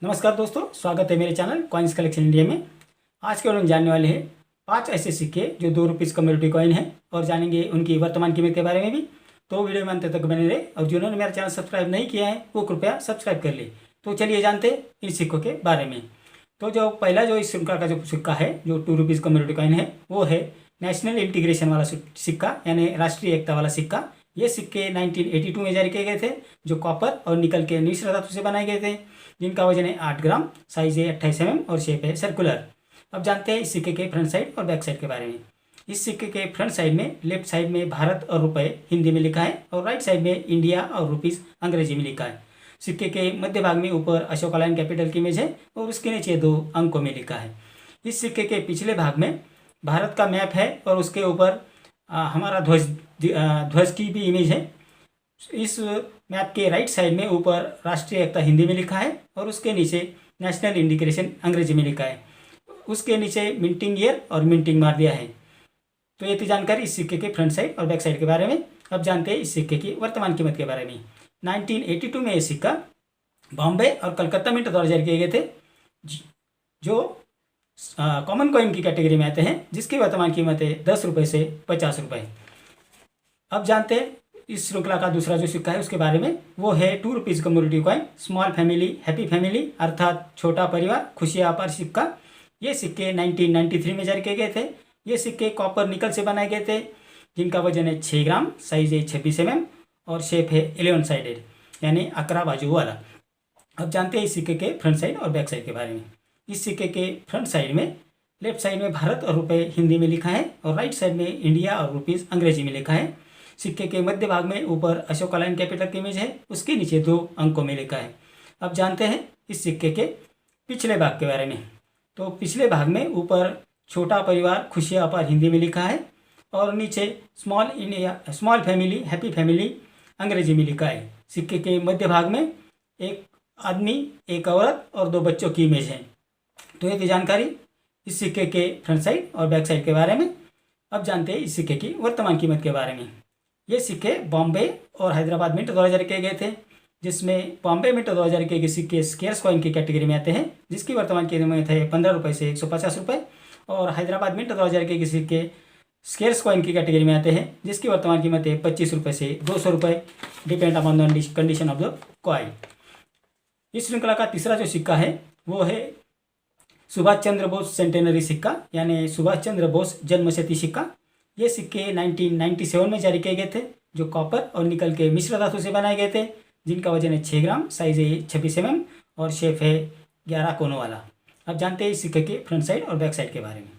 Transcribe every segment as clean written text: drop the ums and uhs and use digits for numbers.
नमस्कार दोस्तों, स्वागत है मेरे चैनल कॉइन्स कलेक्शन इंडिया में। आज के वीडियो में जानने वाले हैं 5 ऐसे सिक्के जो 2 रुपीज़ कम्युनिटी कॉइन है और जानेंगे उनकी वर्तमान कीमत के बारे में भी। तो वीडियो में अंत तक बने रहे और जिन्होंने मेरा चैनल सब्सक्राइब नहीं किया है वो कृपया सब्सक्राइब कर ले। तो चलिए जानते हैं इन सिक्कों के बारे में। तो जो पहला जो इस श्रृंखला का जो सिक्का है जो 2 रुपीज़ कम्युनिटी कॉइन है वो है नेशनल इंटीग्रेशन वाला सिक्का, यानी राष्ट्रीय एकता वाला सिक्का। ये सिक्के 1982 में जारी किए गए थे, जो कॉपर और निकल के मिश्र धातु से बनाए गए थे, जिनका वजन है 8 ग्राम, साइज है 28 mm और शेप है सर्कुलर। अब जानते हैं इस सिक्के के फ्रंट साइड और बैक साइड के बारे में। इस सिक्के के फ्रंट साइड में लेफ्ट साइड में भारत और रुपए हिंदी में लिखा है और राइट साइड में इंडिया और रुपीज़ अंग्रेजी में लिखा है। सिक्के के मध्य भाग में ऊपर अशोका लाइन कैपिटल की इमेज है और उसके नीचे 2 अंकों में लिखा है। इस सिक्के के पिछले भाग में भारत का मैप है और उसके ऊपर हमारा ध्वज की भी इमेज है। इस मैप के राइट साइड में ऊपर राष्ट्रीय एकता हिंदी में लिखा है और उसके नीचे नेशनल इंटीग्रेशन अंग्रेजी में लिखा है। उसके नीचे मिंटिंग ईयर और मिंटिंग मार दिया है। तो ये थी जानकारी इस सिक्के के फ्रंट साइड और बैक साइड के बारे में। अब जानते हैं इस सिक्के की वर्तमान कीमत के बारे में। 1982 में ये सिक्का बॉम्बे और कलकत्ता मिंट द्वारा जारी किए गए थे, जो कॉमन कॉइन की कैटेगरी में आते हैं, जिसकी वर्तमान कीमत है 10 रुपये से 50 रुपये। अब जानते हैं इस श्रृंखला का दूसरा जो सिक्का है उसके बारे में। वो है 2 rupees community coin small family happy family, अर्थात छोटा परिवार खुशियाँ अपार सिक्का। ये सिक्के 1993 में जारी किए गए थे। ये सिक्के कॉपर निकल से बनाए गए थे, जिनका वजन है 6 ग्राम, साइज है 26 mm और शेप है 11 साइडेड, यानी 11 बाजू वाला। अब जानते हैं इस सिक्के के फ्रंट साइड और बैक साइड के बारे में। इस सिक्के के फ्रंट साइड में लेफ्ट साइड में भारत और रुपए हिंदी में लिखा है और राइट साइड में इंडिया और रुपीज़ अंग्रेजी में लिखा है। सिक्के के मध्य भाग में ऊपर अशोका लाइन कैपिटल की इमेज है, उसके नीचे 2 अंकों में लिखा है। अब जानते हैं इस सिक्के के पिछले भाग के बारे में। तो पिछले भाग में ऊपर छोटा परिवार खुशियाँ अपार हिंदी में लिखा है और नीचे स्मॉल फैमिली हैप्पी फैमिली अंग्रेजी में लिखा है। सिक्के के मध्य भाग में एक आदमी, एक औरत और 2 बच्चों की इमेज है। तो ये थी जानकारी इस सिक्के के फ्रंट साइड और बैक साइड के बारे में। अब जानते हैं इस सिक्के की वर्तमान कीमत के बारे में। ये सिक्के बॉम्बे और हैदराबाद मिंट 2000 किए गए थे, जिसमें बॉम्बे मिंट 2000 के सिक्के स्केयर्स कॉइन की कैटेगरी में आते हैं, जिसकी वर्तमान कीमत है 15 रुपये से 150 रुपये। और हैदराबाद मिंट 2000 के सिक्के स्केयर्स कॉइन की कैटेगरी में आते हैं, जिसकी वर्तमान कीमत है 25 रुपये से 200 रुपये, depend upon the condition of the coin. इस श्रृंखला का तीसरा जो सिक्का है वो है सुभाष चंद्र बोस सेंटेनरी सिक्का, यानी सुभाष चंद्र बोस जन्मशती सिक्का। ये सिक्के 1997 में जारी किए गए थे, जो कॉपर और निकल के मिश्र धातु से बनाए गए थे, जिनका वजन है 6 ग्राम, साइज है 26 mm और शेप है 11 कोनों वाला। अब जानते हैं इस सिक्के के फ्रंट साइड और बैक साइड के बारे में।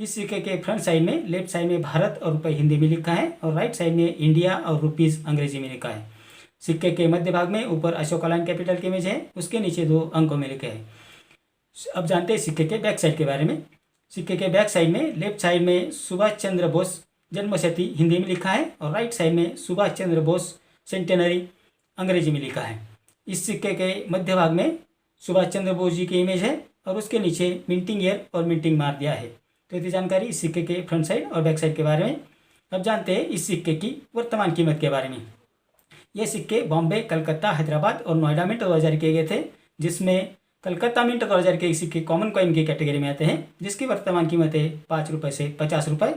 इस सिक्के के फ्रंट साइड में लेफ्ट साइड में भारत और रुपये हिंदी में लिखा है और राइट साइड में इंडिया और रुपीज़ अंग्रेजी में लिखा है। सिक्के के मध्य भाग में ऊपर अशोका लाइन कैपिटल की इमेज है, उसके नीचे 2 अंकों में लिखे हैं। अब जानते हैं सिक्के के बैक साइड के बारे में। सिक्के के बैक साइड में लेफ्ट साइड में सुभाष चंद्र बोस जन्मशती हिंदी में लिखा है और राइट साइड में सुभाष चंद्र बोस सेंटेनरी अंग्रेजी में लिखा है। इस सिक्के के मध्य भाग में सुभाष चंद्र बोस जी की इमेज है और उसके नीचे मिंटिंग ईयर और मिंटिंग मार दिया है। तो ये जानकारी इस सिक्के के फ्रंट साइड और बैक साइड के बारे में। अब जानते हैं इस सिक्के की वर्तमान कीमत के बारे में। ये सिक्के बॉम्बे, कलकत्ता, हैदराबाद और नोएडा मिंट 2000 किए गए थे, जिसमें कलकत्ता मिंट 2000 के सिक्के कॉमन कॉइन की कैटेगरी में आते हैं, जिसकी वर्तमान कीमत है 5 रुपये से 50 रुपये।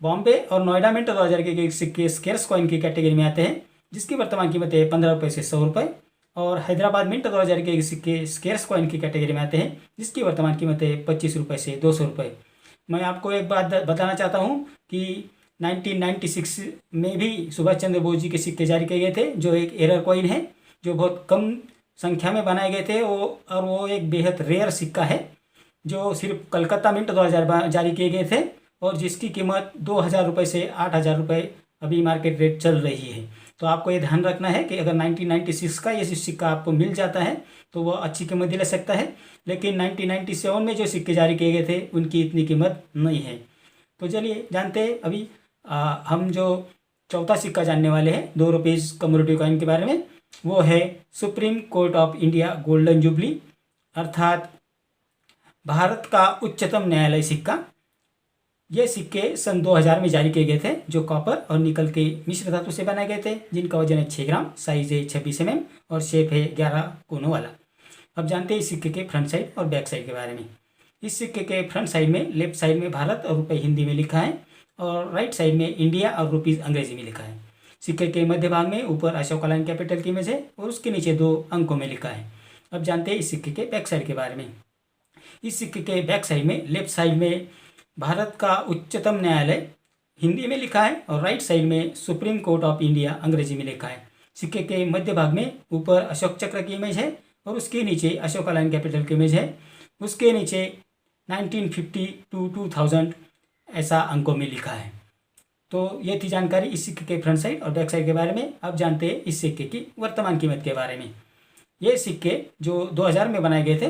बॉम्बे और नोएडा मिंट 2000 के सिक्के स्केयर्स कॉइन की कैटेगरी में आते हैं, जिसकी वर्तमान कीमत है 15 रुपये से 100 रुपये। और हैदराबाद मिंट 2000 के सिक्के स्केयर्स कॉइन की कैटेगरी में आते हैं, जिसकी वर्तमान कीमत है 25 रुपये से 200 रुपये। मैं आपको एक बात बताना चाहता हूँ कि 1996 में भी सुभाष चंद्र बोस जी के सिक्के जारी किए गए थे, जो एक एरर कॉइन है, जो बहुत कम संख्या में बनाए गए थे और वो एक बेहद रेयर सिक्का है, जो सिर्फ कलकत्ता मिंट 2000 जारी किए गए थे और जिसकी कीमत 2000 रुपये से 8000 रुपये अभी मार्केट रेट चल रही है। तो आपको ये ध्यान रखना है कि अगर 1996 का ये सिक्का आपको मिल जाता है तो वो अच्छी कीमत दिला सकता है, लेकिन 1997 में जो सिक्के जारी किए गए थे उनकी इतनी कीमत नहीं है। तो चलिए जानते हैं अभी हम जो चौथा सिक्का जानने वाले हैं 2 रुपीज़ कम्युनिटी कॉइन के बारे में। वो है supreme court of India golden jubilee, अर्थात भारत का उच्चतम न्यायालय सिक्का। ये सिक्के सन 2000 में जारी किए गए थे, जो कॉपर और निकल के मिश्र धातु से बनाए गए थे, जिनका वजन है 6 ग्राम, साइज है 26 mm और शेप है 11 कोनों वाला। अब जानते हैं इस सिक्के के फ्रंट साइड और बैक साइड के बारे में। इस सिक्के के फ्रंट साइड में लेफ्ट साइड में भारत और रुपये हिंदी में लिखा है और राइट साइड में इंडिया और रुपीज़ अंग्रेजी में लिखा है। सिक्के के मध्य भाग में ऊपर अशोका लाइन कैपिटल की इमेज है और उसके नीचे 2 अंकों में लिखा है। अब जानते हैं इस सिक्के के बैक साइड के बारे में। इस सिक्के के बैक साइड में लेफ्ट साइड में भारत का उच्चतम न्यायालय हिंदी में लिखा है और राइट साइड में सुप्रीम कोर्ट ऑफ इंडिया अंग्रेजी में लिखा है। सिक्के के मध्य भाग में ऊपर अशोक चक्र की इमेज है और उसके नीचे अशोका लाइन कैपिटल की इमेज है। उसके नीचे 1950 to 2000 ऐसा अंकों में लिखा है। तो ये थी जानकारी इस सिक्के के फ्रंट साइड और बैक साइड के बारे में। अब जानते हैं इस सिक्के की वर्तमान कीमत के बारे में। ये सिक्के जो 2000 में बनाए गए थे,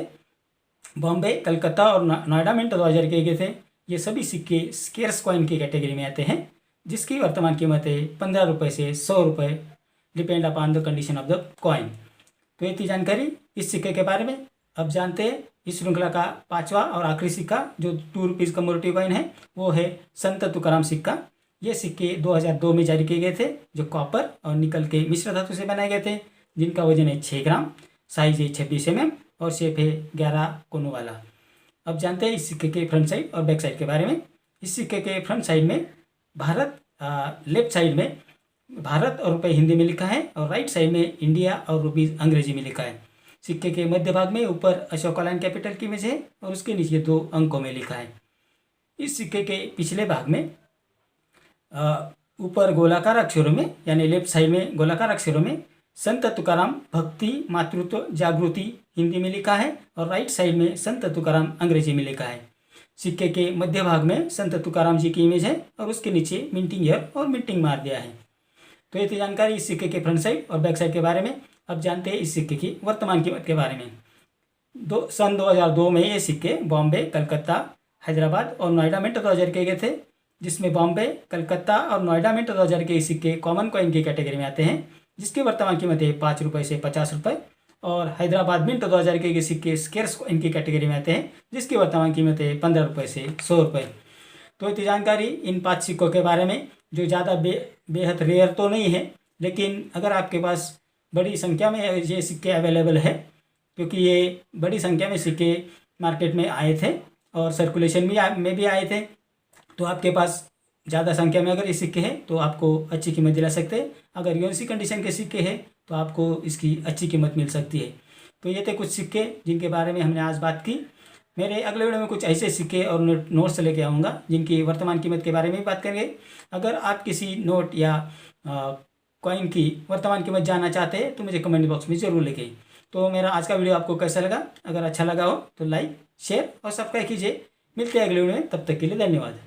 बॉम्बे, कलकत्ता और नोएडा मिंट 2000 के गए थे। ये सभी सिक्के स्केर्स कॉइन की कैटेगरी में आते हैं, जिसकी वर्तमान कीमत है 15 रुपये से 100 रुपये, depend upon the condition of the coin. तो ये थी जानकारी इस सिक्के के बारे में। अब जानते हैं इस श्रृंखला का 5वां और आखिरी सिक्का जो 2 रुपीज़ कम्मेमोरेटिव कॉइन है, वो है संत तुकाराम सिक्का। ये सिक्के 2002 में जारी किए गए थे, जो कॉपर और निकल के मिश्र धातु से बनाए गए थे, जिनका वजन है 6 ग्राम, साइज है 26 mm और शेप है 11 कोनों वाला। अब जानते हैं इस सिक्के के फ्रंट साइड और बैक साइड के बारे में। इस सिक्के के फ्रंट साइड में लेफ्ट साइड में भारत और रुपये हिंदी में लिखा है और राइट साइड में इंडिया और रुपीज़ अंग्रेजी में लिखा है। सिक्के के मध्य भाग में ऊपर अशोका लाइन कैपिटल की इमेज है और उसके नीचे 2 अंकों में लिखा है। इस सिक्के के पिछले भाग में ऊपर गोलाकार अक्षरों में, यानी लेफ्ट साइड में गोलाकार अक्षरों में संत तुकाराम भक्ति मातृत्व जागृति हिंदी में लिखा है और राइट साइड में संत तुकाराम अंग्रेजी में लिखा है। सिक्के के मध्य भाग में संत तुकाराम जी की इमेज है और उसके नीचे मिंटिंग ईयर और मिंटिंग मार दिया है। तो ये थी जानकारी इस सिक्के के फ्रंट साइड और बैक साइड के बारे में। अब जानते हैं इस सिक्के की वर्तमान कीमत के बारे में। सन 2002 में ये सिक्के बॉम्बे, कलकत्ता, हैदराबाद और नोएडा मिंट 2000 के गए थे, जिसमें बॉम्बे, कलकत्ता और नोएडा मिंट 2000 के सिक्के कॉमन कॉइन की कैटेगरी में आते हैं, जिसकी वर्तमान कीमत है 5 रुपये से 50 रुपये। और हैदराबाद मिंट 2000 के सिक्के स्केर्स कॉइन की कैटेगरी में आते हैं, जिसकी वर्तमान कीमत है 15 रुपये से 100 रुपये। तो इतनी जानकारी इन 5 सिक्कों के बारे में, जो ज़्यादा बेहद रेयर तो नहीं है, लेकिन अगर आपके पास बड़ी संख्या में ये सिक्के अवेलेबल है, क्योंकि ये बड़ी संख्या में सिक्के मार्केट में आए थे और सर्कुलेशन में भी आए थे, तो आपके पास ज़्यादा संख्या में अगर ये सिक्के हैं तो आपको अच्छी कीमत दिला सकते हैं। अगर यूएनसी कंडीशन के सिक्के हैं तो आपको इसकी अच्छी कीमत मिल सकती है। तो ये थे कुछ सिक्के जिनके बारे में हमने आज बात की। मेरे अगले वीडियो में कुछ ऐसे सिक्के और नोट्स लेके आऊँगा जिनकी वर्तमान कीमत के बारे में भी बात करेंगे। अगर आप किसी नोट या कॉइन की वर्तमान कीमत जानना चाहते हैं तो मुझे कमेंट बॉक्स में ज़रूर लिखें। तो मेरा आज का वीडियो आपको कैसा लगा? अगर अच्छा लगा हो तो लाइक, शेयर और सब्सक्राइब कीजिए। मिलते हैं अगले वीडियो में, तब तक के लिए धन्यवाद।